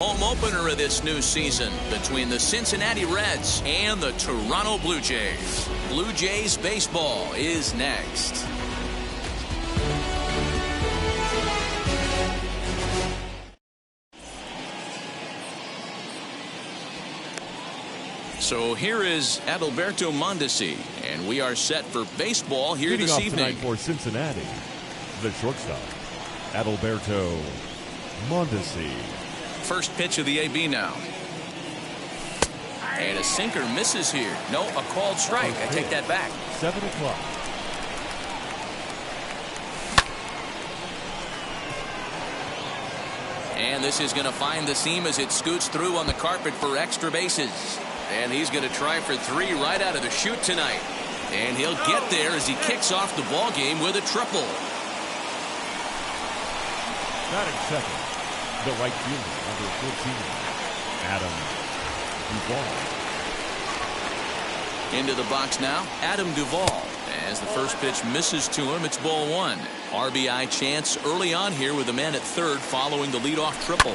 Home opener of this new season between the Cincinnati Reds and the Toronto Blue Jays. Blue Jays baseball is next. So here is Adalberto Mondesi, and we are set for baseball here Leading this off evening. tonight for Cincinnati, the shortstop, Adalberto Mondesi. First pitch of the AB now. And a sinker misses here. No, a called strike. I take that back. 7 o'clock. And this is going to find the seam as it scoots through on the carpet for extra bases. And he's going to try for 3 right out of the chute tonight. And he'll get there as he kicks off the ball game with a triple. Batting second, the right fielder, number 14, Adam Duvall. Into the box now, Adam Duvall. As the first pitch misses to him, it's ball 1. RBI chance early on here with the man at third following the leadoff triple.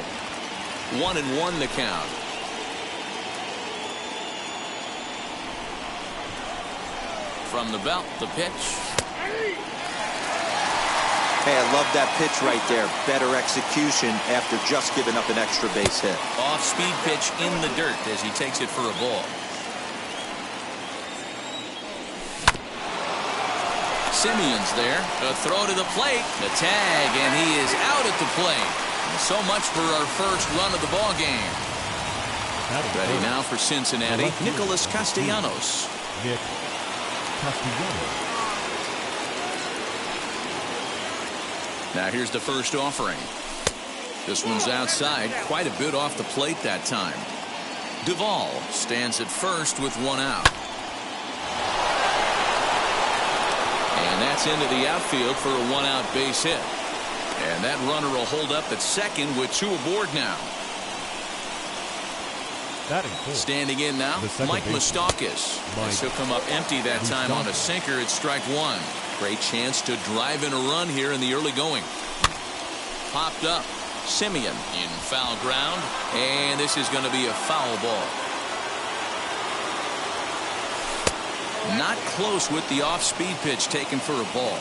1-1 the count. From the belt, the pitch. Hey, I love that pitch right there. Better execution after just giving up an extra base hit. Off-speed pitch in the dirt as he takes it for a ball. Simeon's there. A throw to the plate. The tag, and he is out at the plate. So much for our first run of the ball game. Ready now for Cincinnati, Nicholas Castellanos. Nick Castellanos. Now here's the first offering. This one's outside, quite a bit off the plate that time. Duvall stands at first with 1 out. And that's into the outfield for a 1-out base hit. And that runner will hold up at second with 2 aboard now. Standing in now, Mike Moustakas. He'll come up empty that time on a sinker at strike 1. Great chance to drive in a run here in the early going. Popped up. Simeon in foul ground. And this is going to be a foul ball. Not close with the off-speed pitch taken for a ball.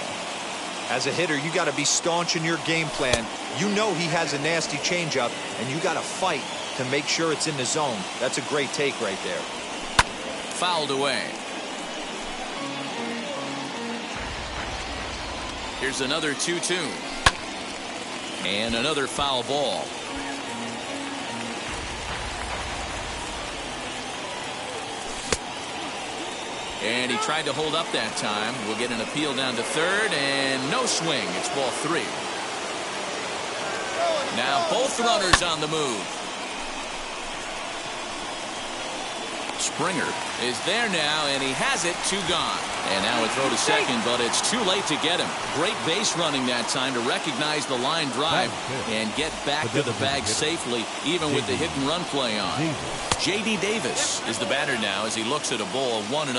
As a hitter, you got to be staunch in your game plan. You know he has a nasty changeup, and you got to fight to make sure it's in the zone. That's a great take right there. Fouled away. Here's another 2-2. And another foul ball. And he tried to hold up that time. We'll get an appeal down to third, and no swing. It's ball 3. Now both runners on the move. Springer is there now, and he has it. 2 gone. And now a throw to second, but it's too late to get him. Great base running that time to recognize the line drive and get back to the bag safely, even with the hit and run play on. J.D. Davis is the batter now as he looks at a ball 1-0.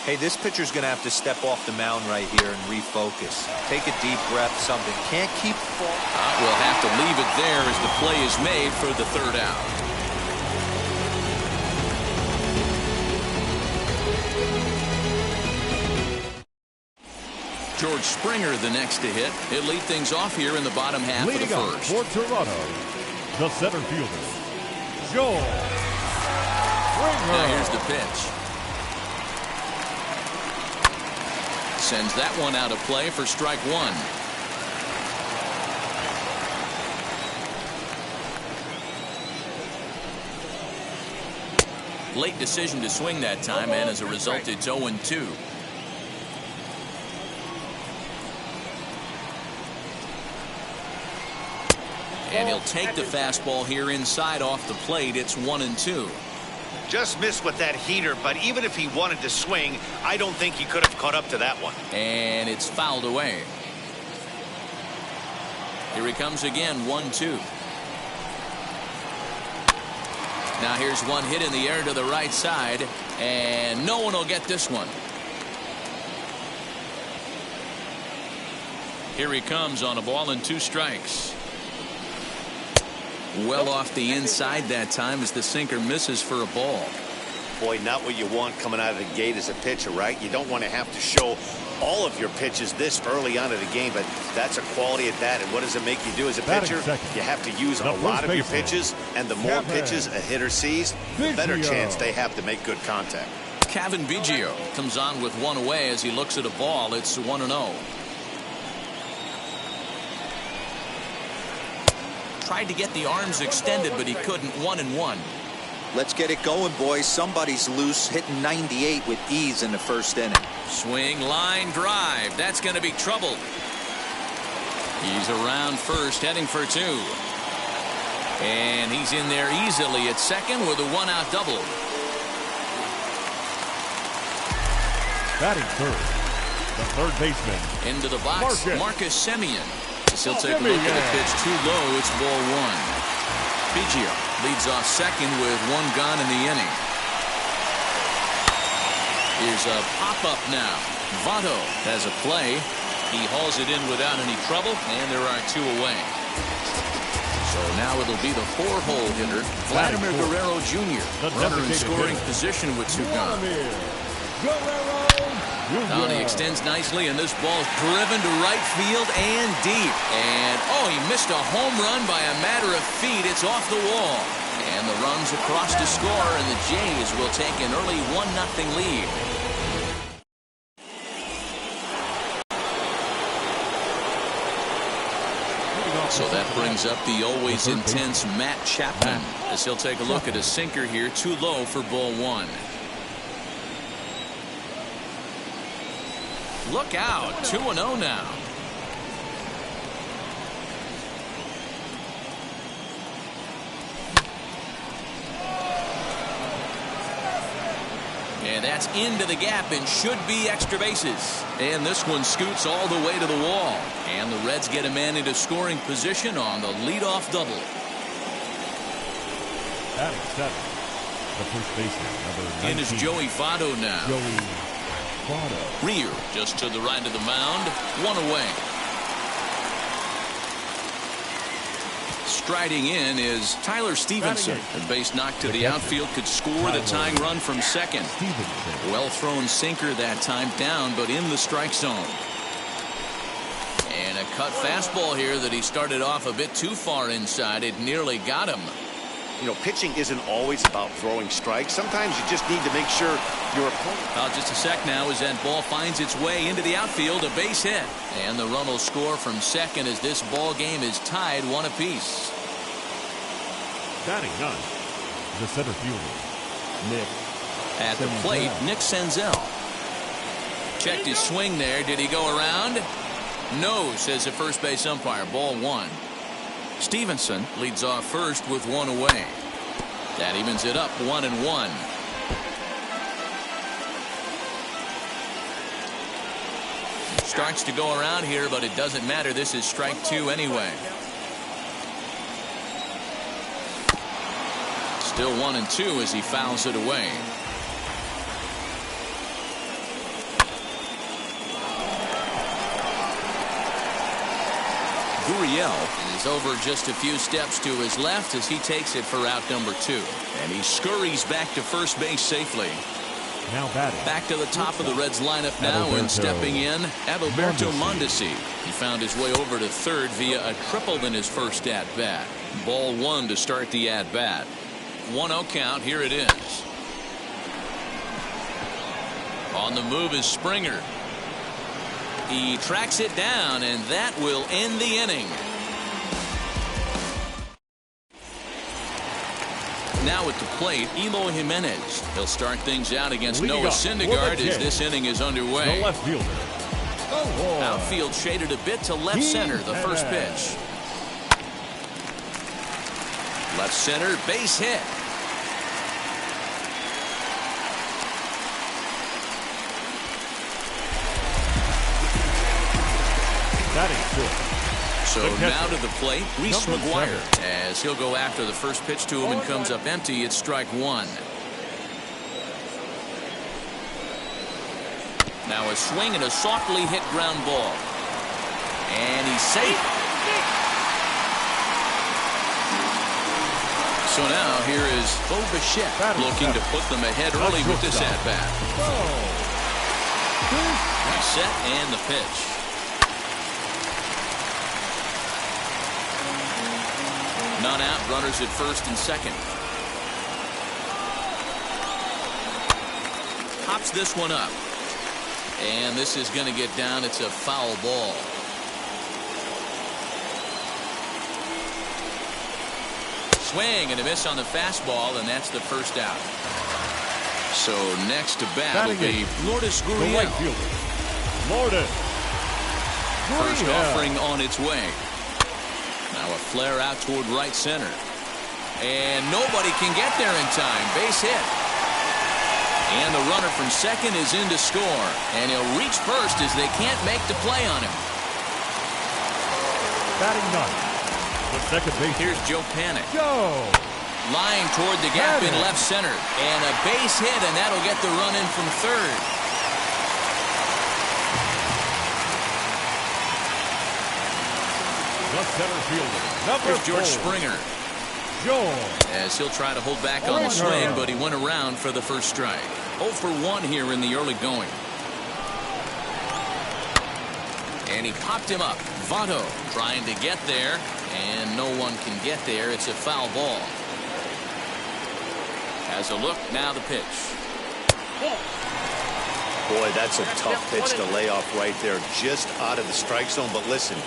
Hey, this pitcher's going to have to step off the mound right here and refocus. Take a deep breath, something. Can't keep falling. We'll have to leave it there as the play is made for the 3rd out. George Springer the next to hit. He'll lead things off here in the bottom half of the first. For Toronto, the center fielder, George Springer. Now here's the pitch. Sends that one out of play for strike 1. Late decision to swing that time, and as a result, it's 0-2. And he'll take the fastball here inside off the plate. It's 1-2. Just missed with that heater, but even if he wanted to swing, I don't think he could have caught up to that one. And it's fouled away. Here he comes again, 1-2. Now here's one hit in the air to the right side, and no one will get this one. Here he comes on a ball and 2 strikes. Well off the inside that time as the sinker misses for a ball. Boy, not what you want coming out of the gate as a pitcher, right? You don't want to have to show all of your pitches this early on in the game, but that's a quality at that. And what does it make you do as a pitcher? You have to use a lot of your pitches, and the more pitches a hitter sees, the better chance they have to make good contact. Kevin Biggio comes on with one away as he looks at a ball. It's 1-0. Tried to get the arms extended, but he couldn't. 1-1. Let's get it going, boys. Somebody's loose, hitting 98 with ease in the first inning. Swing, line drive. That's going to be trouble. He's around first, heading for two. And he's in there easily at second with a one-out double. Batting third, the third baseman. Into the box, Marcus Semien. He'll take a look at the pitch too low. It's ball one. Biggio leads off second with one gone in the inning. Here's a pop-up now. Votto has a play. He hauls it in without any trouble, and there are two away. So now it'll be the four-hole hitter, Vladimir Guerrero Jr. Runner in scoring position with two gone. Now he extends nicely, and this ball's driven to right field and deep. And, oh, he missed a home run by a matter of feet. It's off the wall. And the run's across to score, and the Jays will take an early 1-0 lead. So that brings up the always intense Matt Chapman as he'll take a look at a sinker here, too low for ball one. Look out, 2-0 now. And that's into the gap and should be extra bases. And this one scoots all the way to the wall. And the Reds get a man into scoring position on the leadoff double. Batting seven, the first baseman, number 19. In is Joey Votto now. Votto. Ryu just to the right of the mound, one away. Striding in is Tyler Stevenson. A base knock to the outfield could score the tying run from second. Well thrown sinker that time, down but in the strike zone. And a cut fastball here that he started off a bit too far inside. It nearly got him. You know, pitching isn't always about throwing strikes. Sometimes you just need to make sure your opponent. Just a sec now as that ball finds its way into the outfield, a base hit. And the run will score from second as this ball game is tied one apiece. Batting none, the center fielder, Nick. At the plate, Nick Senzel. Checked his swing there. Did he go around? No, says the first base umpire. Ball one. Stevenson leads off first with one away. That evens it up 1-1. Starts to go around here, but it doesn't matter. This is strike two anyway. Still 1-2 as he fouls it away. Gurriel is over just a few steps to his left as he takes it for out number two. And he scurries back to first base safely. Now batting. Back to the top of the Reds lineup now, and stepping in, Adalberto Mondesi. He found his way over to third via a triple in his first at-bat. Ball one to start the at-bat. 1-0 count. Here it is. On the move is Springer. He tracks it down, and that will end the inning. Now at the plate, Eloy Jimenez. He'll start things out against Noah Syndergaard as this inning is underway. The left fielder. Outfield shaded a bit to left center, the first pitch. Left center, base hit. So now to the plate, Reese McGuire, as he'll go after the first pitch to him and comes up empty. It's strike one. Now a swing and a softly hit ground ball. And he's safe. So now here is Bo Bichette looking to put them ahead early with this at-bat. Set and the pitch. None out, runners at first and second. Pops this one up. And this is going to get down. It's a foul ball. Swing and a miss on the fastball, and that's the first out. So next to bat will be Lourdes Gurriel. First offering on its way. Now a flare out toward right center. And nobody can get there in time. Base hit. And the runner from second is in to score. And he'll reach first as they can't make the play on him. Batting ninth. The second base. Here's Joe Panik. Joe. Lying toward the gap in left center. And a base hit, and that'll get the run in from third. The center fielder. Here's George Springer. As he'll try to hold back on the swing, but he went around for the first strike. 0 for 1 here in the early going. And he popped him up. Votto trying to get there, and no one can get there. It's a foul ball. Has a look, now the pitch. Boy, that's a tough pitch to lay off right there, just out of the strike zone. But listen,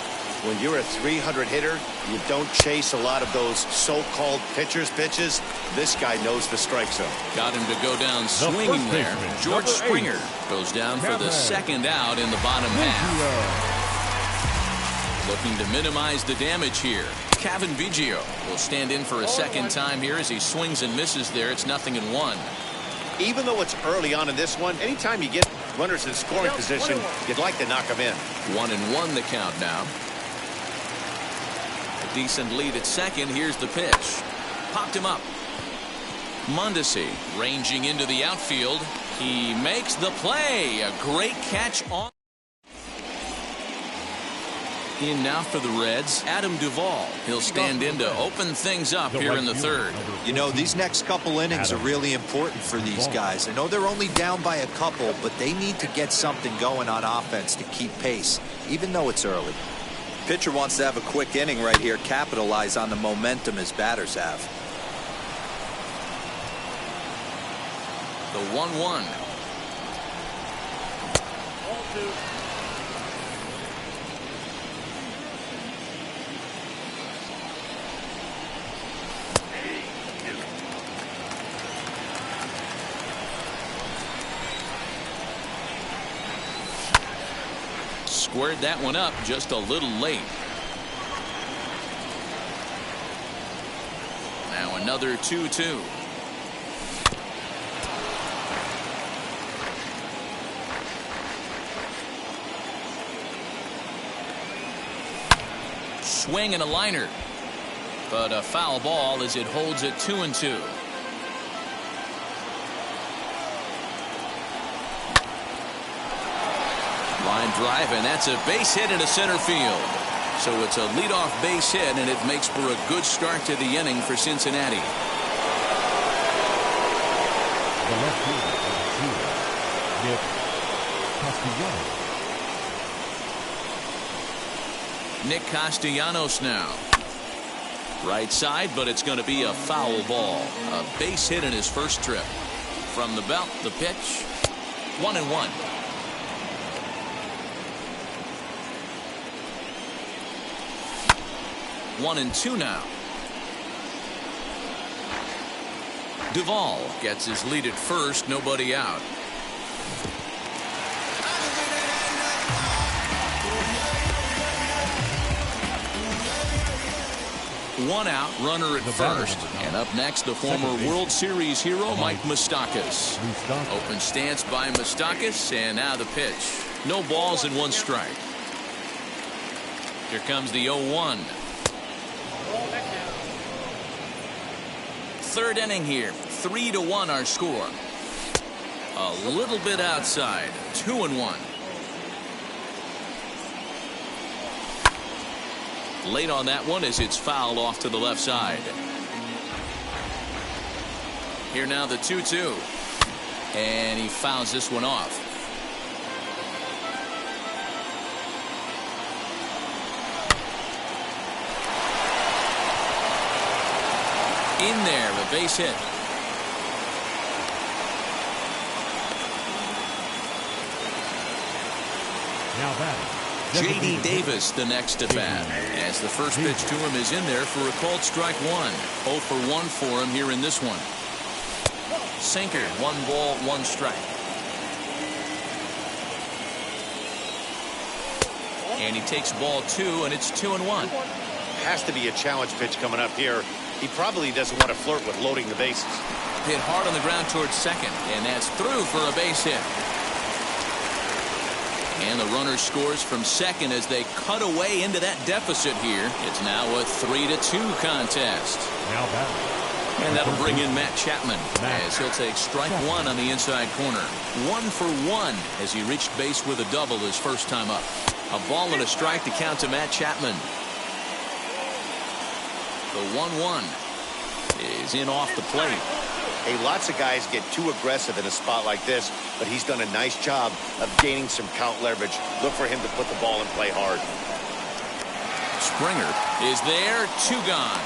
when you're a 300 hitter, you don't chase a lot of those so-called pitcher's pitches. This guy knows the strike zone. Got him to go down swinging there. George Springer goes down for the second out in the bottom half. Looking to minimize the damage here. Cavan Biggio will stand in for a second time here as he swings and misses there. It's 0-1. Even though it's early on in this one, anytime you get runners in scoring position, you'd like to knock them in. 1-1 the count now. A decent lead at second. Here's the pitch. Popped him up. Mondesi ranging into the outfield. He makes the play. A great catch on. In now for the Reds, Adam Duvall. He'll stand in to open things up here in the third. You know, these next couple innings are really important for these guys. I know they're only down by a couple, but they need to get something going on offense to keep pace, even though it's early. Pitcher wants to have a quick inning right here, capitalize on the momentum his batters have. The 1-1. Squared that one up just a little late. Now another 2-2. Swing and a liner, but a foul ball as it holds at 2-2. Line drive, and that's a base hit into center field. So it's a leadoff base hit, and it makes for a good start to the inning for Cincinnati. The left fielder, Nick Castellanos. Nick Castellanos now. Right side, but it's going to be a foul ball. A base hit in his first trip. From the belt, the pitch. 1-1. One and two now. Duvall gets his lead at first, nobody out. One out, runner at first. And up next, the former World Series hero, Mike Moustakas. Open stance by Moustakas, and now the pitch. No balls and one strike. Here comes the 0-1. Third inning here. 3-1 our score. A little bit outside. 2-1. Late on that one as it's fouled off to the left side. Here now the 2-2. And he fouls this one off. In there, a base hit. Now batting. J.D. Davis the next at bat, as the first pitch to him is in there for a called strike one. 0 for 1 for him here in this one. Sinker, 1 ball, 1 strike. And he takes ball 2, and it's 2-1. Has to be a challenge pitch coming up here. He probably doesn't want to flirt with loading the bases. Hit hard on the ground towards second, and that's through for a base hit. And the runner scores from second as they cut away into that deficit here. It's now a 3-2 contest. Now batting. And that'll bring in Matt Chapman as he'll take strike one on the inside corner. 1 for 1 as he reached base with a double his first time up. A ball and a strike to count to Matt Chapman. The 1-1 is in off the plate. Hey, lots of guys get too aggressive in a spot like this, but he's done a nice job of gaining some count leverage. Look for him to put the ball in play hard. Springer is there, 2 gone.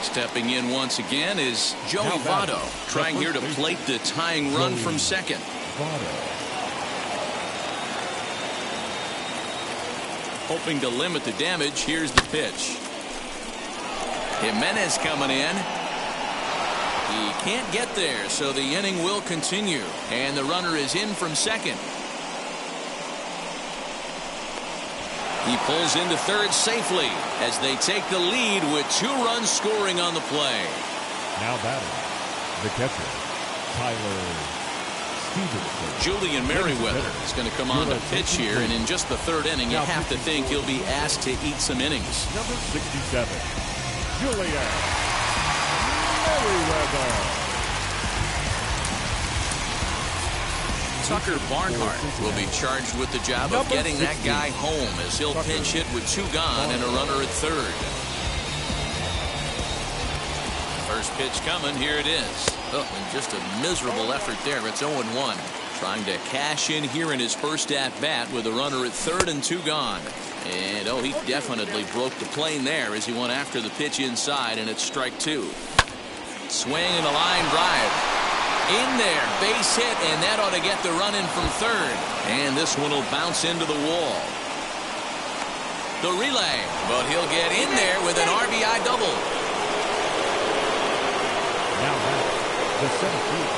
Stepping in once again is Joey Votto, trying here to plate the tying run from second. Hoping to limit the damage. Here's the pitch. Jimenez coming in. He can't get there, so the inning will continue. And the runner is in from second. He pulls into third safely as they take the lead with 2 runs scoring on the play. Now batting. The catcher, Tyler Stevenson. Julian Merriweather is going to come on to pitch here, and in just the 3rd inning, you have to think he'll be asked to eat some innings. Number 67. Julian Merriweather. Tucker Barnhart will be charged with the job of getting that guy home as he'll pinch hit with 2 gone and a runner at third. First pitch coming. Here it is. Oh, and just a miserable effort there. It's 0-1. Trying to cash in here in his first at-bat with a runner at third and 2 gone. And, oh, he definitely broke the plane there as he went after the pitch inside, and it's strike 2. Swing and a line drive. In there, base hit, and that ought to get the run in from third. And this one will bounce into the wall. The relay, but he'll get in there with an RBI double. Now back, the 17th.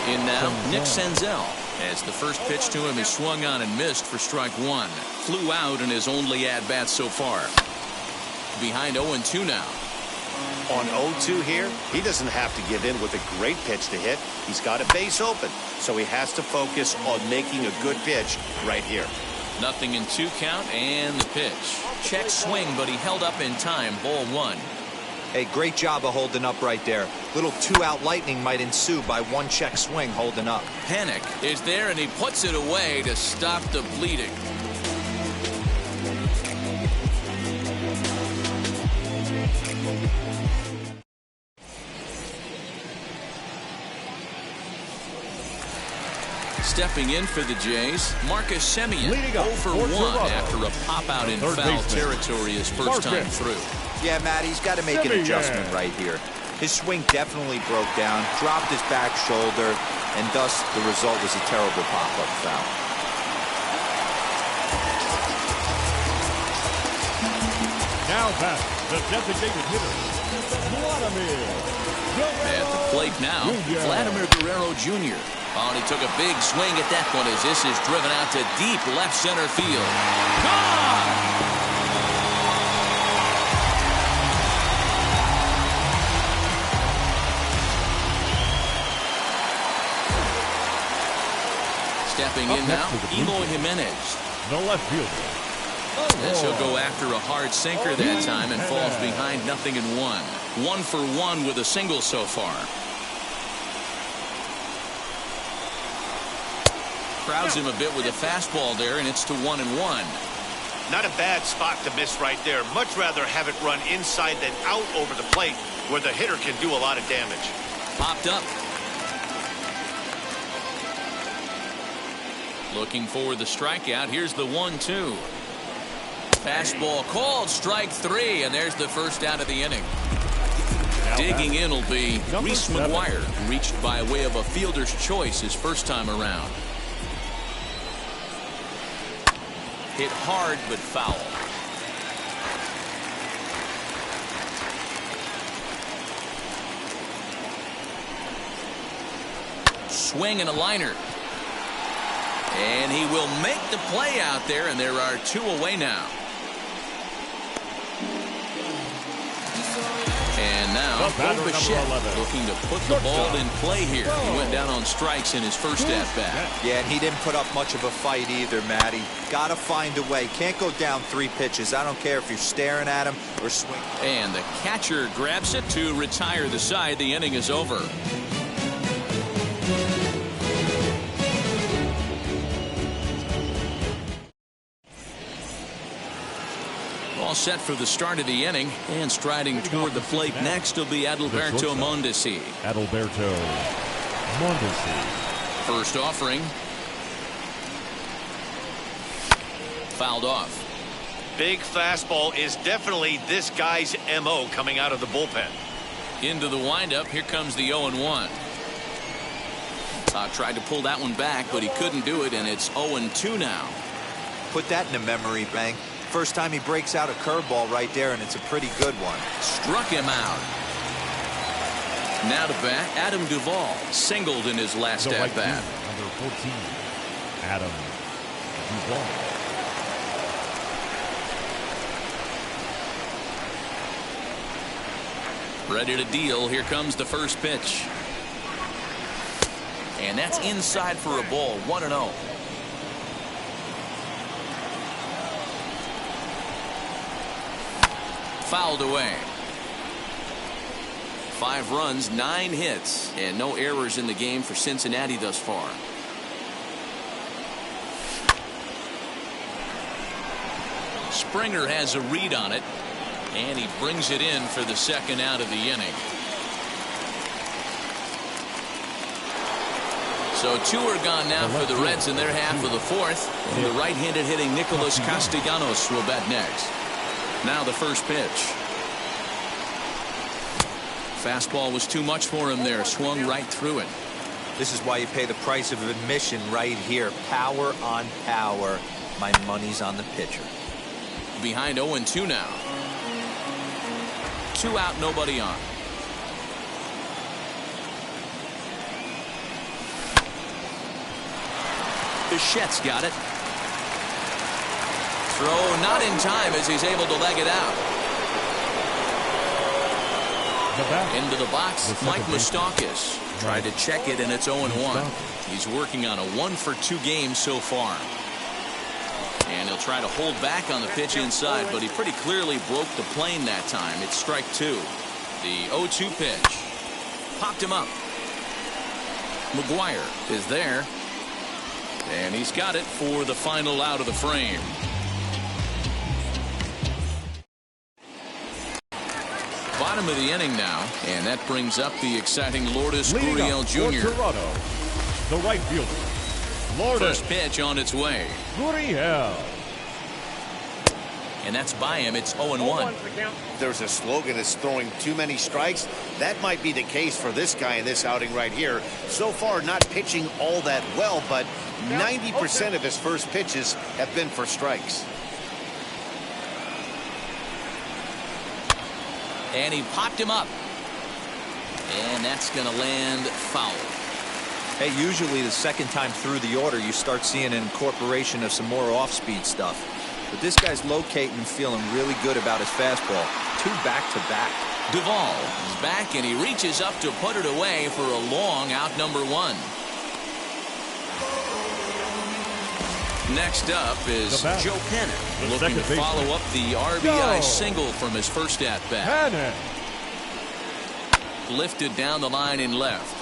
In now, Nick Senzel, as the first pitch to him is swung on and missed for strike 1. Flew out in his only at-bat so far. Behind 0-2 now. On 0-2 here, he doesn't have to give in with a great pitch to hit. He's got a base open, so he has to focus on making a good pitch right here. Nothing in 2 count, and the pitch. Check swing, but he held up in time. Ball 1. Hey, great job of holding up right there. Little 2-out lightning might ensue by 1 check swing holding up. Panic is there, and he puts it away to stop the bleeding. Stepping in for the Jays, Marcus Semien, 0 for 1 after a pop-out in foul territory his first time through. Yeah, Matt, he's got to make an adjustment right here. His swing definitely broke down, dropped his back shoulder, and thus the result was a terrible pop-up foul. Now back, the designated hitter, Vladimir Guerrero. At the plate now, Vladimir Guerrero Jr. Oh, and he took a big swing at that one as this is driven out to deep left center field. Gone! Stepping in now, Eloy Jimenez. The left fielder. As he'll go after a hard sinker that time and falls behind 0-1. 1 for 1 with a single so far. Crowds him a bit with a fastball there, and it's to 1-1. Not a bad spot to miss right there. Much rather have it run inside than out over the plate where the hitter can do a lot of damage. Popped up. Looking for the strikeout. Here's the 1-2. Fastball called, strike 3, and there's the first out of the inning. Digging in will be Reese McGuire, reached by way of a fielder's choice his first time around. Hit hard but foul. Swing and a liner. And he will make the play out there, and there are 2 away now. And now, Bichette looking to put the ball in play here. He went down on strikes in his first at-bat. Yeah, and he didn't put up much of a fight either, Matty. Got to find a way. Can't go down 3 pitches. I don't care if you're staring at him or swinging. And the catcher grabs it to retire the side. The inning is over. All set for the start of the inning, and striding toward the plate next will be Adalberto Mondesi. Adalberto Mondesi. First offering. Fouled off. Big fastball is definitely this guy's MO coming out of the bullpen. Into the windup. Here comes the 0-1. Tried to pull that one back, but he couldn't do it, and it's 0-2 now. Put that in the memory bank. First time he breaks out a curveball right there, and it's a pretty good one. Struck him out. Now to bat, Adam Duvall singled in his last at bat. Number 14, Adam Duvall. Ready to deal. Here comes the first pitch. And that's inside for a ball. 1-0. Fouled away. 5 runs, 9 hits, and no errors in the game for Cincinnati thus far. Springer has a read on it, and he brings it in for the second out of the inning. So 2 are gone now for the Reds in their half of the 4th. And the right-handed hitting Nicholas Castellanos will bat next. Now the first pitch. Fastball was too much for him there. Swung right through it. This is why you pay the price of admission right here. Power on power. My money's on the pitcher. Behind 0-2 now. 2 out, nobody on. Bichette's got it. Throw not in time as he's able to leg it out. Into the box, Mike Moustakas tried to check it, and it's 0-1. He's working on a 1-for-2 game so far. And he'll try to hold back on the pitch inside, but he pretty clearly broke the plane that time. It's strike 2. The 0-2 pitch. Popped him up. McGuire is there. And he's got it for the final out of the frame. Bottom of the inning now, and that brings up the exciting Lourdes Gurriel Jr. Toronto, the right fielder, Lourdes. First pitch on its way. Gurriel. And that's by him. It's 0-1. There's a slogan that's throwing too many strikes. That might be the case for this guy in this outing right here. So far, not pitching all that well, but 90% of his first pitches have been for strikes. And he popped him up. And that's going to land foul. Hey, usually the second time through the order, you start seeing an incorporation of some more off-speed stuff. But this guy's locating and feeling really good about his fastball. 2 back-to-back. Duvall is back, and he reaches up to put it away for a long out number 1. Next up is Joe Pennant, looking to follow up the RBI single from his first at-bat. Lifted down the line in left.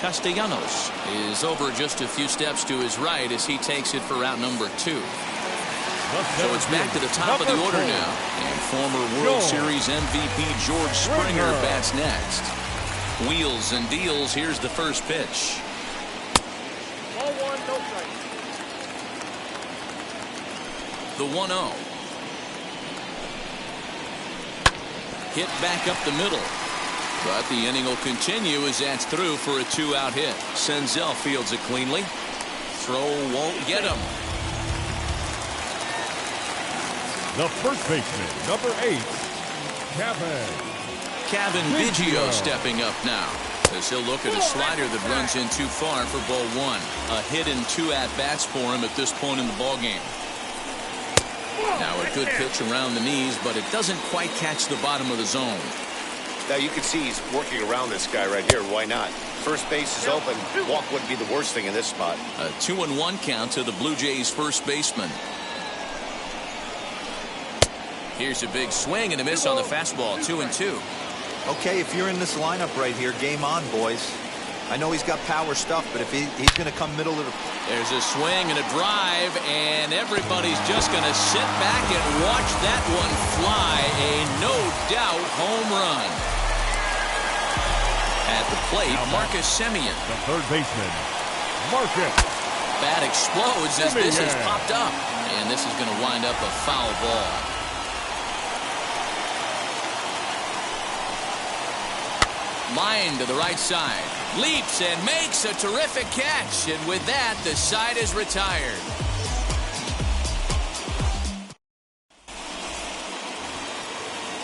Castellanos is over just a few steps to his right as he takes it for route number 2. So it's back to the top of the order now. And former World Series MVP George Springer bats next. Wheels and deals. Here's the first pitch. Ball 1, no strike. The 1-0. Hit back up the middle. But the inning will continue as that's through for a 2-out hit. Senzel fields it cleanly. Throw won't get him. The first baseman, number 8, Kevin Biggio stepping up now as he'll look at a slider that runs in too far for ball 1. A hit and 2 at-bats for him at this point in the ballgame. Now a good pitch around the knees, but it doesn't quite catch the bottom of the zone. Now you can see he's working around this guy right here. Why not? First base is open. Walk wouldn't be the worst thing in this spot. A 2-1 count to the Blue Jays first baseman. Here's a big swing and a miss on the fastball. 2-2. Okay, if you're in this lineup right here, game on, boys. I know he's got power stuff, but if he's going to come middle of the... There's a swing and a drive, and everybody's just going to sit back and watch that one fly. A no-doubt home run. At the plate, Marcus Semien. The third baseman, Marcus. Bat explodes as this is popped up, and this is going to wind up a foul ball. Line to the right side. Leaps and makes a terrific catch. And with that, the side is retired.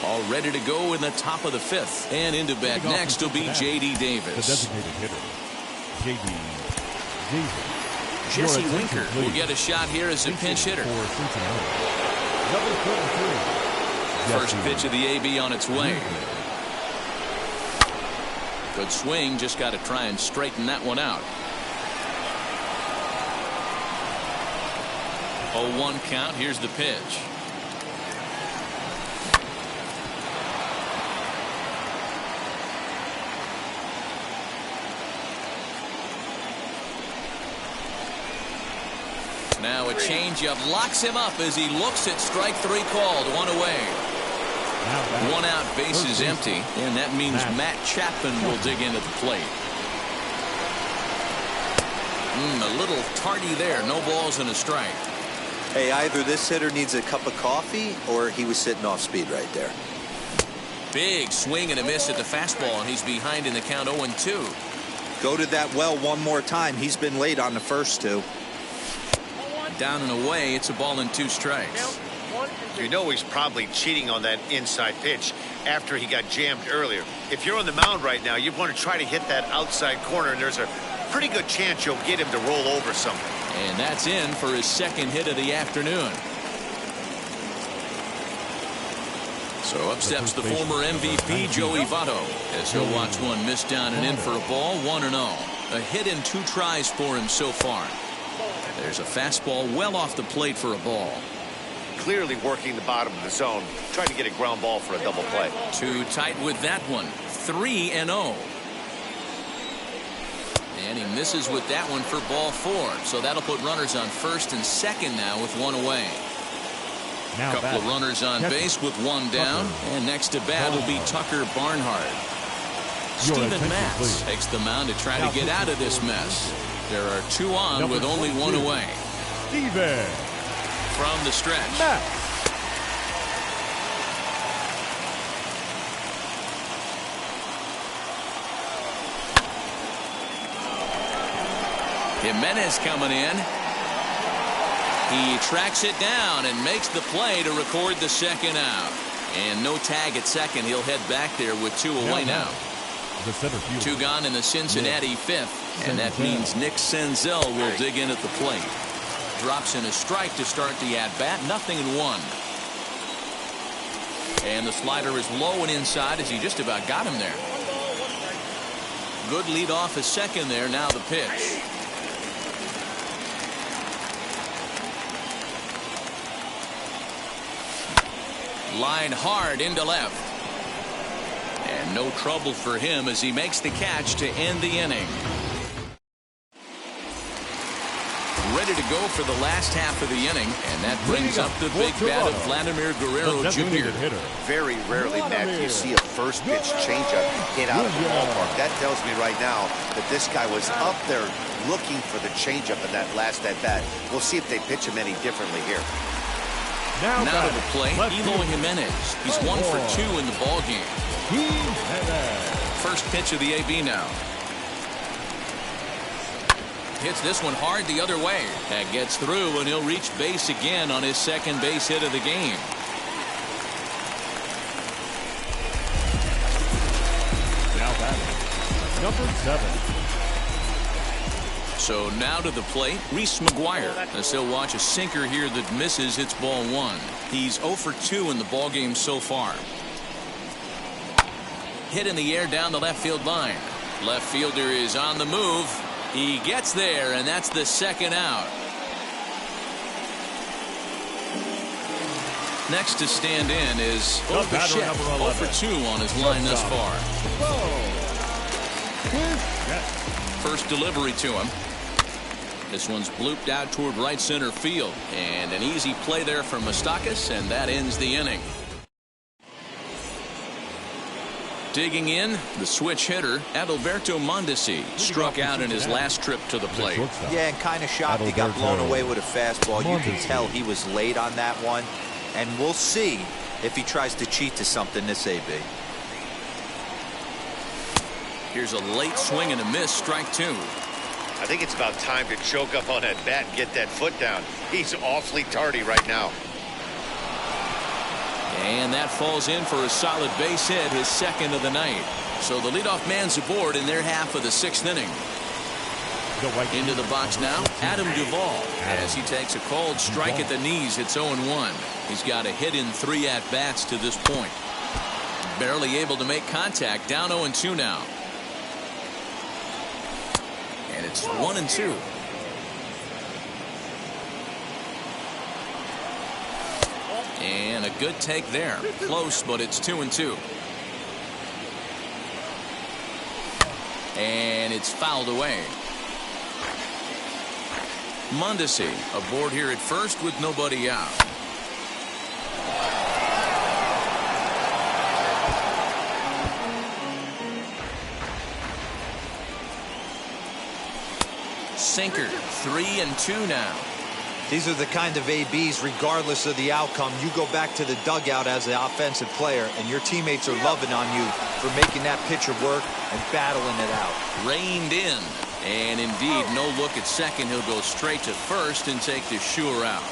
All ready to go in the top of the 5th. And into bat next will be J.D. Davis. The designated hitter, J.D. Davis. Jesse Winker will get a shot here as a pinch hitter. For Cincinnati. Number 33. First pitch of the AB on its way. Good swing, just got to try and straighten that one out. 0-1 count. Here's the pitch. Now a changeup locks him up as he looks at strike 3 called. 1 away. 1 out, base is empty, and that means Matt Chapman will dig in at the plate. A little tardy there. No balls and a strike. Hey, either this hitter needs a cup of coffee or he was sitting off speed right there. Big swing and a miss at the fastball, and he's behind in the count 0-2. Go to that well one more time. He's been late on the first 2. Down and away, it's a ball and 2 strikes. You know he's probably cheating on that inside pitch after he got jammed earlier. If you're on the mound right now, you want to try to hit that outside corner, and there's a pretty good chance you'll get him to roll over something. And that's in for his second hit of the afternoon. So up steps the former MVP Joey Votto as he'll watch one miss down and in for a ball. 1-0. A hit and 2 tries for him so far. There's a fastball well off the plate for a ball. Clearly working the bottom of the zone, trying to get a ground ball for a double play. Too tight with that one. 3-0. And he misses with that one for ball 4. So that'll put runners on first and second now with 1 away. A couple of runners on base with 1 down. And next to bat will be Tucker Barnhart. Steven Matz takes the mound to try to get out of this mess. There are 2 on with only 1 away. Steven. From the stretch. Jimenez coming in. He tracks it down and makes the play to record the second out. And no tag at second. He'll head back there with 2 away now. 2 gone in the Cincinnati 5th. And that means Nick Senzel will dig in at the plate. Drops in a strike to start the at-bat. 0-1. And the slider is low and inside as he just about got him there. Good lead off a second there. Now the pitch. Line hard into left. And no trouble for him as he makes the catch to end the inning. ready to go for the last half of the inning, and that brings up the big bat of Vladimir Guerrero Jr. Very rarely, Matt, do you see a first pitch changeup hit out of the ballpark. That tells me right now that this guy was up there looking for the changeup in that last at bat. We'll see if they pitch him any differently here. Now to the plate, Eloy Jimenez. He's 1 for 2 in the ball game. First pitch of the AB now. Hits this one hard the other way. That gets through, and he'll reach base again on his second base hit of the game. Now batting, number 7. So now to the plate, Reese McGuire, as he'll watch a sinker here that misses, hits ball 1. He's 0 for 2 in the ball game so far. Hit in the air down the left field line. Left fielder is on the move. He gets there, and that's the second out. Next to stand in is Bichette, 0 for 2 on his line thus far. First delivery to him. This one's blooped out toward right center field, and an easy play there from Moustakas, and that ends the inning. Digging in, the switch hitter, Adalberto Mondesi, struck out in his last trip to the plate. Yeah, and kind of shocked he got blown away with a fastball. You can tell he was late on that one, and we'll see if he tries to cheat to something this AB. Here's a late swing and a miss, strike 2. I think it's about time to choke up on that bat and get that foot down. He's awfully tardy right now. And that falls in for a solid base hit, his second of the night. So the leadoff man's aboard in their half of the 6th inning. Into the box now, Adam Duvall, as he takes a called strike at the knees. It's 0-1. He's got a hit in 3 at-bats to this point. Barely able to make contact, down 0-2 now. And it's 1-2. And a good take there. Close, but it's 2-2. And it's fouled away. Mondesi aboard here at first with nobody out. Sinker, 3-2 now. These are the kind of ABs, regardless of the outcome, you go back to the dugout as an offensive player, and your teammates are loving on you for making that pitcher work and battling it out. Reined in. And indeed, no look at second. He'll go straight to first and take the sure out.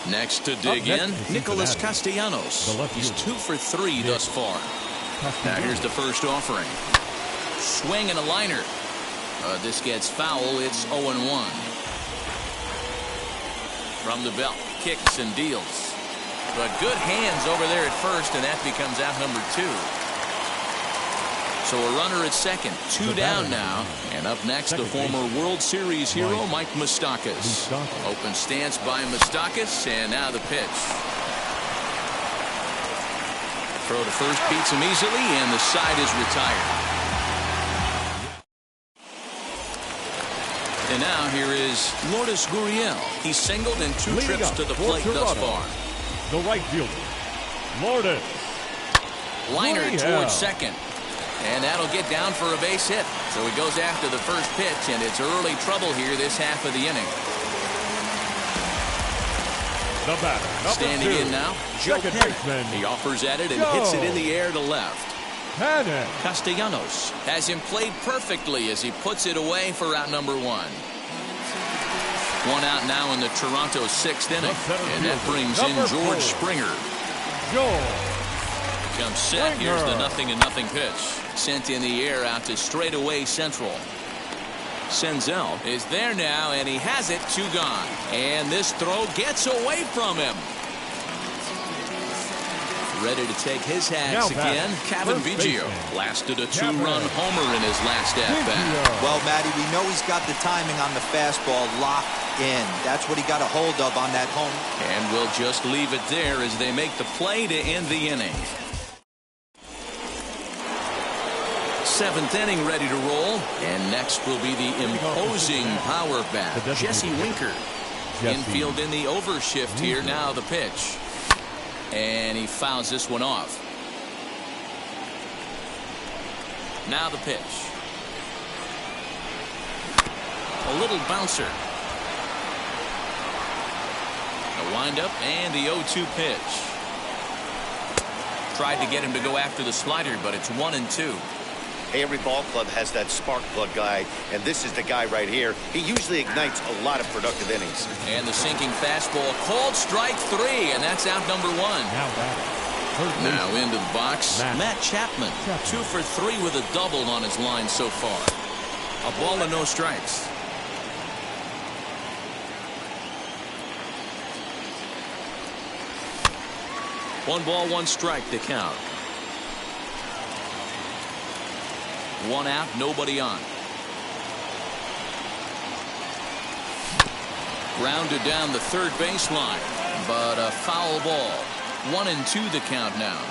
Next to dig in, Nicholas Castellanos. He's 2 for 3 thus far. Now here's the first offering. Swing and a liner. This gets foul. It's 0-1. From the belt, kicks and deals. But good hands over there at first, and that becomes out number 2. So a runner at second, 2 down now. And up next, the former World Series hero, Mike Moustakas. Open stance by Moustakas, and now the pitch. Throw to first beats him easily, and the side is retired. And now here is Lourdes Gurriel. He's singled in 2 trips to the plate thus far. The right fielder, Lourdes. Liner towards second. And that'll get down for a base hit. So he goes after the first pitch, and it's early trouble here this half of the inning. The batter, standing in now, Joe Penn. He offers at it and hits it in the air to left. Castellanos has him played perfectly as he puts it away for out number 1. 1 out now in the Toronto 6th inning, and that brings in George Springer. Comes set. Here's the 0-0 pitch. Sent in the air out to straightaway central. Senzel is there now, and he has it. 2 gone. And this throw gets away from him. Ready to take his hats again. Kevin Biggio blasted a 2-run homer in his last at-bat. Well, Matty, we know he's got the timing on the fastball locked in. That's what he got a hold of on that home. And we'll just leave it there as they make the play to end the inning. seventh inning ready to roll. And next will be the imposing power bat, Jesse Winker. Infield in the overshift here. Now the pitch. And he fouls this one off. Now the pitch. A little bouncer. The windup and the 0-2 pitch. Tried to get him to go after the slider, but it's 1-2. Hey, every ball club has that spark plug guy, and this is the guy right here. He usually ignites a lot of productive innings. And the sinking fastball called strike 3, and that's out number 1. Now into the box, Matt Chapman. 2 for 3 with a double on his line so far. A ball and no strikes. One ball, one strike to count. 1 out, nobody on. Grounded down the third baseline, but a foul ball. 1-2 the count now.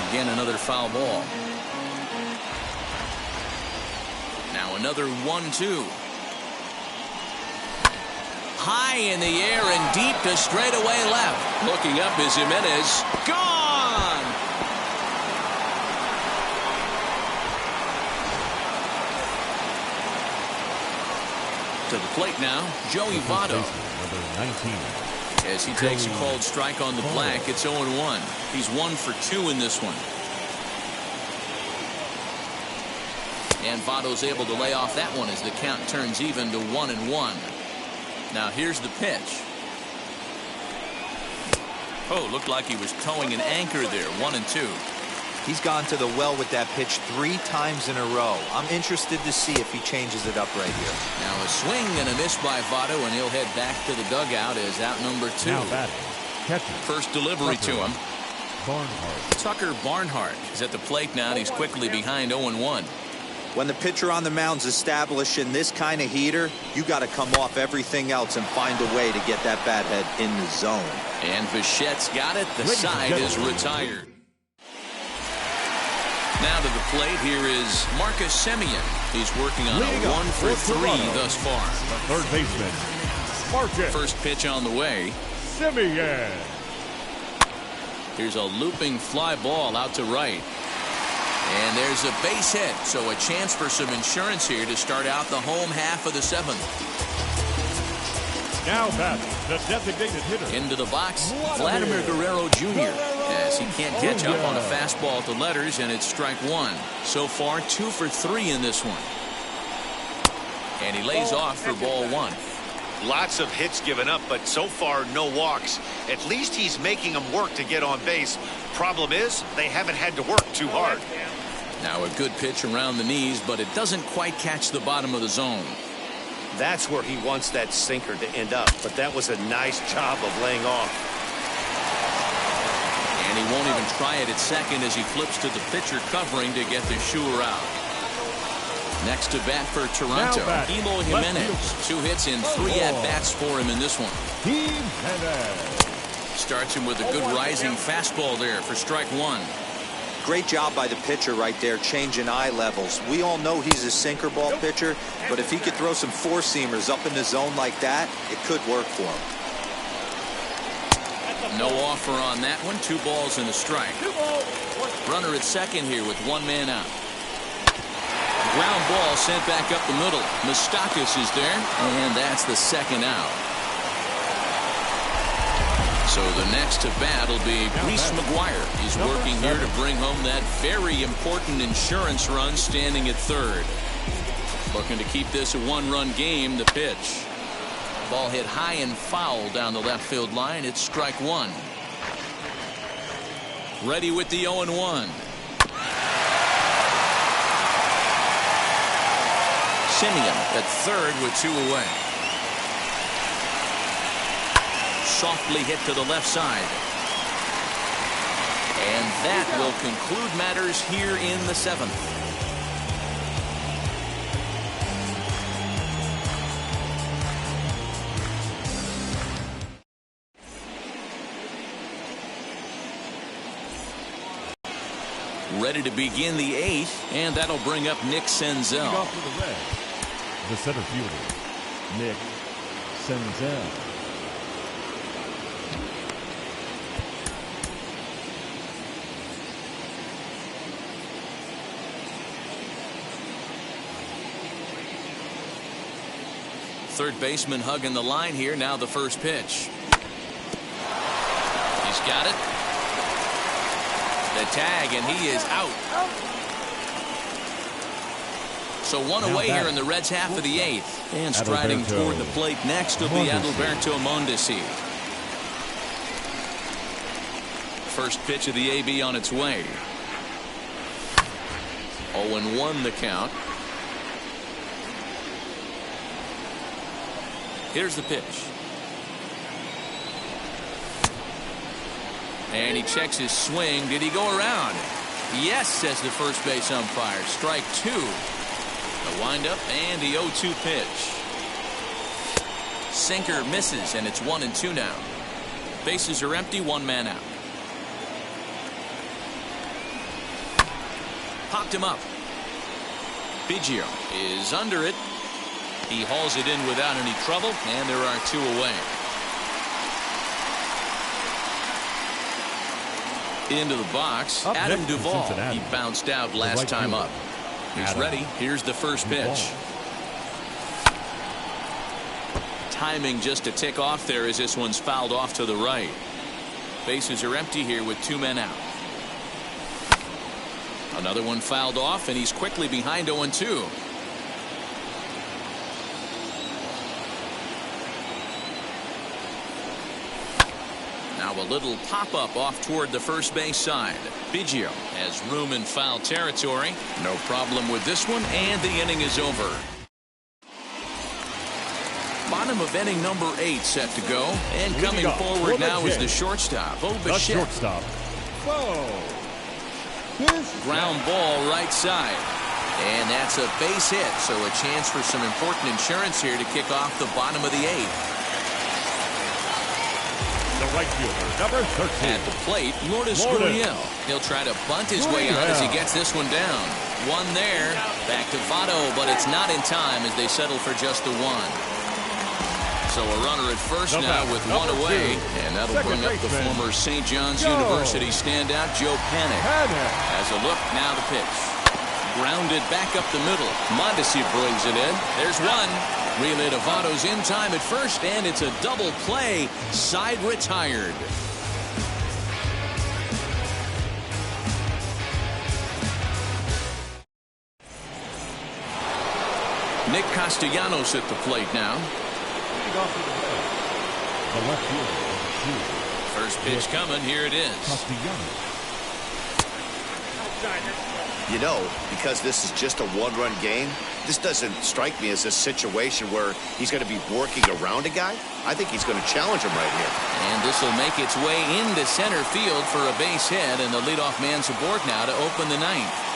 Again, another foul ball. Now another 1-2. High in the air and deep to straightaway left. Looking up is Jimenez. Gone! To the plate now, Joey Votto. As he takes a called strike on the black, it's 0-1. He's 1 for 2 in this one. And Votto's able to lay off that one as the count turns even to 1-1. Now here's the pitch. Oh, looked like he was towing an anchor there. 1-2. He's gone to the well with that pitch 3 times in a row. I'm interested to see if he changes it up right here. Now a swing and a miss by Votto, and he'll head back to the dugout as out number 2. Now batting, catcher. First delivery to him. Barnhart. Tucker Barnhart is at the plate now, and he's quickly behind 0-1. When the pitcher on the mound's establishing this kind of heater, you got to come off everything else and find a way to get that bat head in the zone. And Bichette's got it. The side is retired. Now to the plate, here is Marcus Semien. He's working on a 1 for 3 thus far. The third baseman, Marcus. First pitch on the way. Semien. Here's a looping fly ball out to right. And there's a base hit, so a chance for some insurance here to start out the home half of the 7th. Now batting, the designated hitter. Into the box, Vladimir Guerrero Jr. as he can't catch up on a fastball to letters, and it's strike 1. So far, 2 for 3 in this one. And he lays off for ball 1. Lots of hits given up, but so far no walks. At least he's making them work to get on base. Problem is, they haven't had to work too hard. Now a good pitch around the knees, but it doesn't quite catch the bottom of the zone. That's where he wants that sinker to end up, but that was a nice job of laying off. And he won't even try it at second as he flips to the pitcher covering to get the shooter out. Next to bat for Toronto, Eloy Jimenez. 2 hits and 3 at-bats for him in this one. Starts him with a good rising fastball there for strike 1. Great job by the pitcher right there, changing eye levels. We all know he's a sinker ball pitcher, but if he could throw some 4-seamers up in the zone like that, it could work for him. No offer on that one. 2 balls and a strike. Runner at second here with 1 man out. Ground ball sent back up the middle. Moustakas is there, and that's the 2nd out. So the next to bat will be Reese McGuire. He's working here to bring home that very important insurance run, standing at 3rd. Looking to keep this a 1-run game. The pitch. Ball hit high and foul down the left field line. It's strike 1. Ready with the 0-1. Semien at 3rd with 2 away. Softly hit to the left side. And that will conclude matters here in the 7th. ready to begin the 8th, and that'll bring up Nick Senzel. Off for the Reds, the center fielder, Nick Senzel. Third baseman hugging the line here. Now the first pitch. He's got it. The tag, and he is out. So one away here in the Reds' half of the 8th. And striding toward the plate next will be Adalberto Mondesi. First pitch of the AB on its way. 0-1 the count. Here's the pitch. And he checks his swing. Did he go around? Yes, says the first base umpire. Strike 2. The windup and the 0-2 pitch. Sinker misses, and it's 1-2 now. Bases are empty, 1 man out. Popped him up. Biggio is under it. He hauls it in without any trouble, and there are 2 away. Into the box, Adam Duvall. He bounced out last time up. He's ready. Here's the first pitch. Timing just a tick off there as this one's fouled off to the right. Bases are empty here with 2 men out. Another one fouled off, and he's quickly behind 0-2. Now a little pop-up off toward the first base side. Biggio has room in foul territory. No problem with this one, and the inning is over. Bottom of inning number 8 set to go. And coming forward now is the shortstop, Bichette. Shortstop. Ground ball right side. And that's a base hit, so a chance for some important insurance here to kick off the bottom of the 8th. The right fielder, number 13. At the plate, Lourdes Gurriel. He'll try to bunt his way on as he gets this one down. One there. Back to Votto, but it's not in time as they settle for just the 1. So a runner at first now with 1 away. And that'll bring up the former St. John's University standout, Joe Panik. Has a look, now the pitch. Grounded back up the middle. Mondesi brings it in. There's 1. Relay to Votto's in time at first, and it's a double play. Side retired. Nick Castellanos at the plate now. The left fielder. First pitch coming. Here it is. You know, because this is just a 1-run game, this doesn't strike me as a situation where he's going to be working around a guy. I think he's going to challenge him right here. And this will make its way into center field for a base hit, and the leadoff man's aboard now to open the 9th.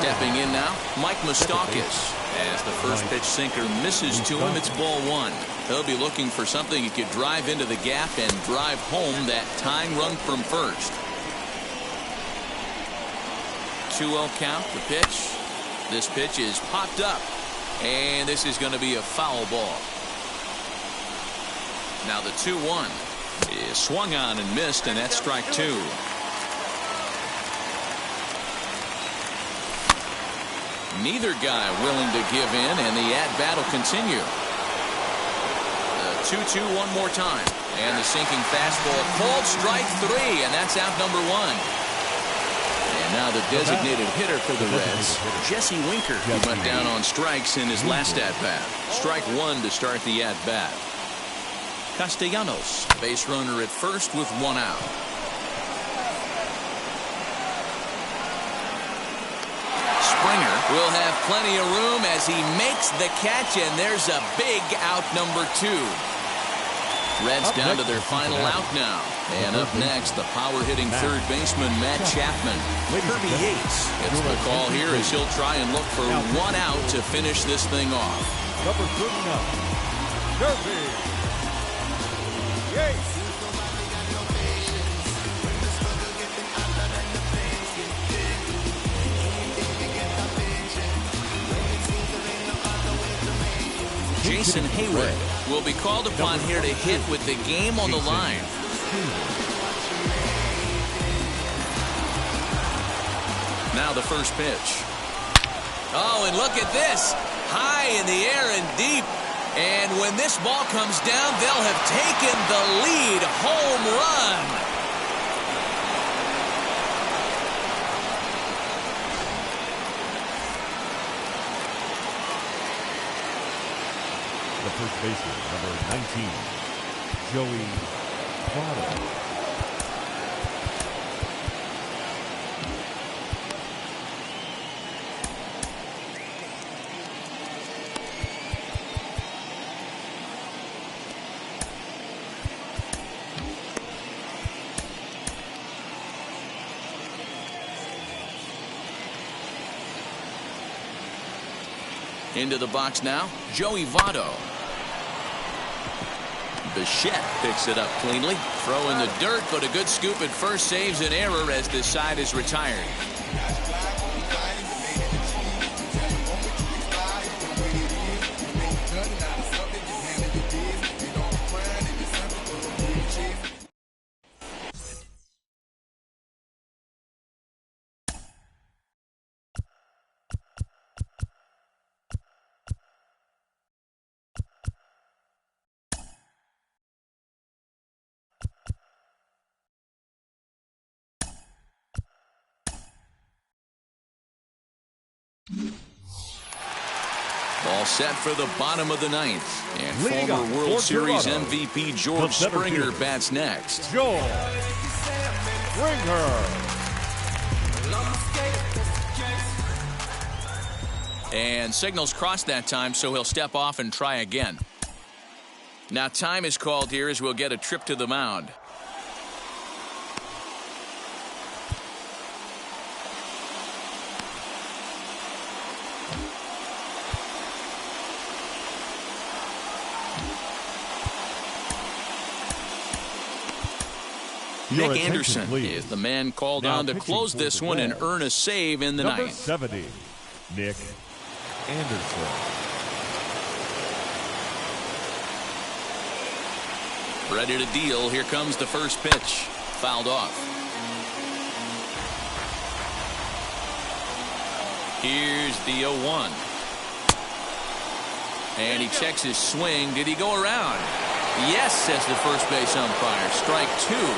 Stepping in now, Mike Moustakas. As the first pitch sinker misses to him, it's ball 1. He'll be looking for something he could drive into the gap and drive home that tying run from first. 2-0 count, the pitch. This pitch is popped up, and this is going to be a foul ball. Now the 2-1 is swung on and missed, and that's strike 2. Neither guy willing to give in, and the at-bat will continue. The 2-2 one more time. And the sinking fastball called strike 3, and that's out number 1. And now the designated hitter for the Reds, Jesse Winker, who went down on strikes in his last at-bat. Strike 1 to start the at-bat. Castellanos, base runner at first with 1 out. Springer will have plenty of room as he makes the catch, and there's a big out number 2. Reds down to their final out now. And up next, the power-hitting third baseman, Matt Chapman. Kirby Yates gets the call here as he'll try and look for 1 out to finish this thing off. Number 39, Kirby Yates. Jason Haywood will be called upon here to hit with the game on the line. Now the first pitch. Oh, and look at this. High in the air and deep. And when this ball comes down, they'll have taken the lead. Home run. The first baseman, number 19, Joey Votto. Into the box now, Joey Votto. Bichette picks it up cleanly. Throw in the dirt, but a good scoop at first saves an error as this side is retired. All set for the bottom of the ninth. And former World Series MVP George Springer bats next. George Springer. And signals crossed that time, so he'll step off and try again. Now time is called here as we'll get a trip to the mound. Nick Anderson is the man called on to close this one and earn a save in the ninth. Number 70, Nick Anderson. Ready to deal. Here comes the first pitch. Fouled off. Here's the 0-1. And he checks his swing. Did he go around? Yes, says the first base umpire. Strike two.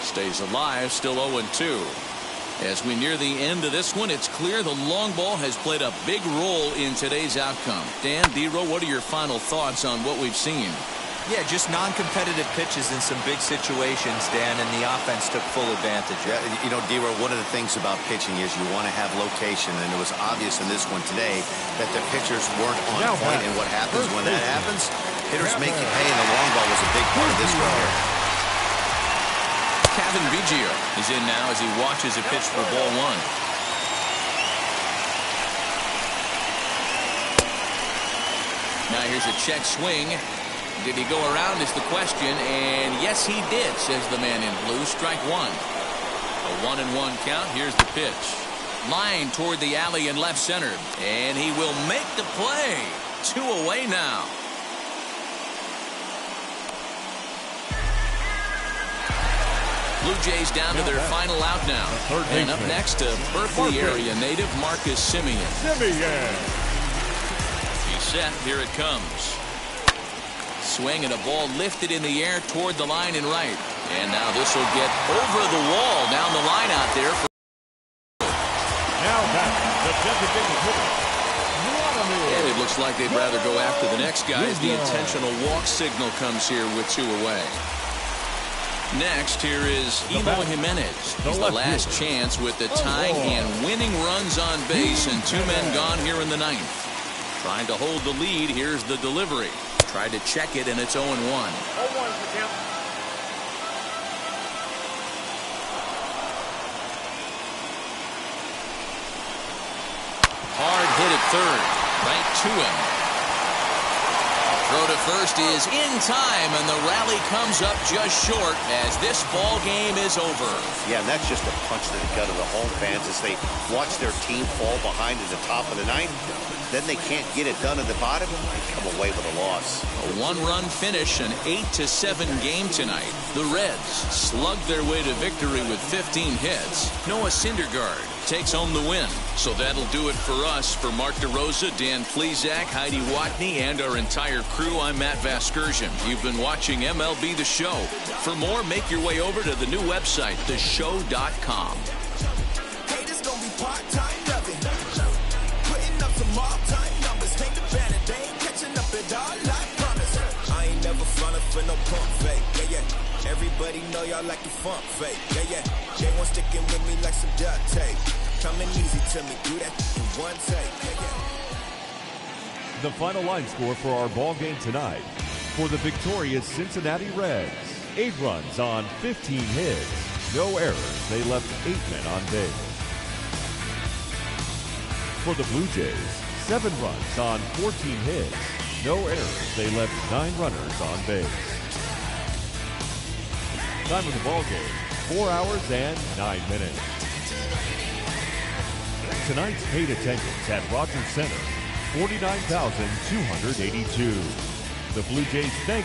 Stays alive, still 0-2. As we near the end of this one, it's clear the long ball has played a big role in today's outcome. Dan, D-Row, what are your final thoughts on what we've seen? Yeah, just non-competitive pitches in some big situations, Dan, and the offense took full advantage. Yeah, you know, D-Row, one of the things about pitching is you want to have location, and it was obvious in this one today that the pitchers weren't on point, and what happens when that happens? Hitters make you pay, and the long ball was a big part of this one here. Kevin Biggio is in now as he watches a pitch for ball one. Now here's a check swing. Did he go around is the question, and yes he did, says the man in blue. Strike one. A 1-1 count. Here's the pitch. Line toward the alley in left center, and he will make the play. 2 away now. Blue Jays down to their final out now. And up next, to Berkeley area native Marcus Semien. He's set. Here it comes. Swing and a ball lifted in the air toward the line and right. And now this will get over the wall down the line out there. Now back the designated hitter. And it looks like they'd rather go after the next guy as the intentional walk signal comes here with 2 away. Next, here is Eloy Jimenez. He's the last chance with the tying and winning runs on base, and 2 men gone here in the ninth. Trying to hold the lead. Here's the delivery. Tried to check it, and it's 0-1. 0-1 for count. Hard hit at third. Right to him. Throw to first is in time, and the rally comes up just short as this ball game is over. Yeah, and that's just a punch to the gut of the home fans as they watch their team fall behind in the top of the ninth. Then they can't get it done at the bottom and come away with a loss. A one-run finish, an 8-7 game tonight. The Reds slugged their way to victory with 15 hits. Noah Syndergaard takes home the win. So that'll do it for us. For Mark DeRosa, Dan Plesac, Heidi Watney, and our entire crew, I'm Matt Vasgersian. You've been watching MLB The Show. For more, make your way over to the new website, theshow.com. Hey, this gonna be part-time loving. Putting up some all-time numbers. Take the banner, they ain't catching up at all, I promise. I ain't never frontin' for no pump fake. Yeah, yeah. Everybody know y'all like the funk fake. Yeah, yeah. They want sticking with me like some duct tape. Coming easy to me, do that in one take. Yeah, yeah. The final line score for our ball game tonight. For the victorious Cincinnati Reds, 8 runs on 15 hits. No errors. They left 8 men on base. For the Blue Jays, 7 runs on 14 hits. No errors. They left 9 runners on base. Time of the ball game, 4 hours and 9 minutes. Tonight's paid attendance at Rogers Center, 49,282. The Blue Jays thank